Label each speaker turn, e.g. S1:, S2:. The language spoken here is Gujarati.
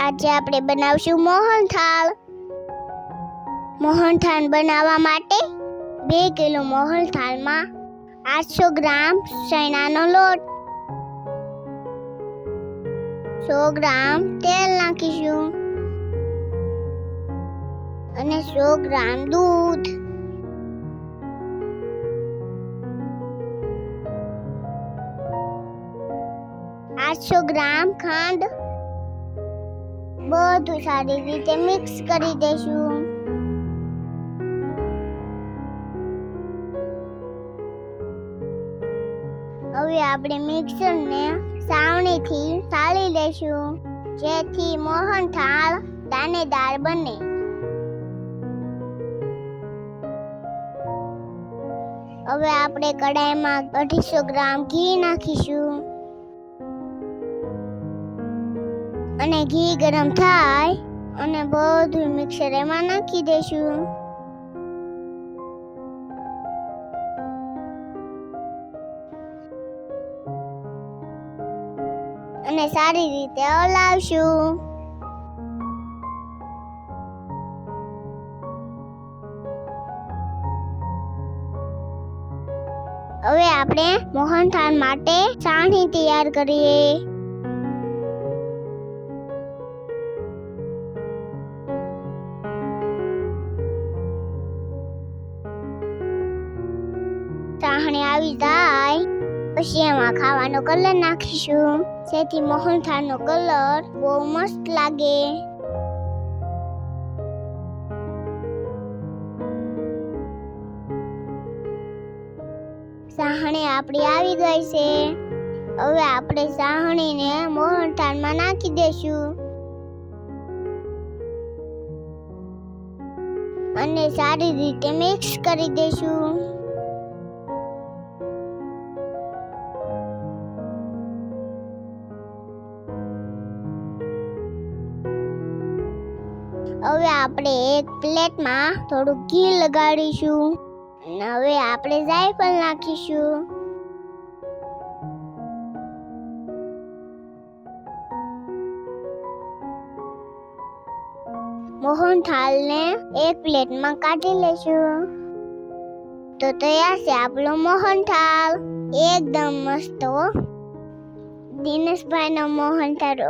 S1: આજે આપણે બનાવશું મોહનથાળ. મોહનથાળ બનાવવા માટે 2 કિલો મોહનથાળમાં 800 ગ્રામ ચણાનો લોટ, 100 ગ્રામ તેલ નાખીશું અને 100 ગ્રામ દૂધ. ,800 ગ્રામ ખાંડ. બધું સારી રીતે મિક્સ કરી દેશું. હવે આપણે મિક્સરને સાવણીથી ચાળી લેશું જેથી મોહનથાળ દાણેદાર બને. હવે આપણે કડાઈમાં 250 ગ્રામ ઘી નાખીશું અને ઘી ગરમ થાય અને બધું મિક્સર એમાં નાખી દેશું. અને સારી રીતે હલાવશું. હવે આપણે મોહનથાળ માટે ચાસણી તૈયાર કરીએ. ચાસણી આવી જાય પછી એમાં ખાવાનો કલર નાખીશું જેથી મોહનથાળનો કલર બહુ મસ્ત લાગે. ચાસણી આપણી આવી ગઈ છે. હવે આપણે ચાસણીને મોહનથાળમાં નાખી દેશું અને સારી રીતે મિક્સ કરી દેશું. હવે આપણે એક પ્લેટમાં થોડું ઘી લગાડીશું અને હવે આપણે જાયફળ નાખીશું. મોહનથાળને એક પ્લેટમાં કાઢી લેશું. તો તૈયાર છે આપણો મોહનથાળ. એકદમ મસ્ત. દિનેશભાઈનો મોહનથાળ.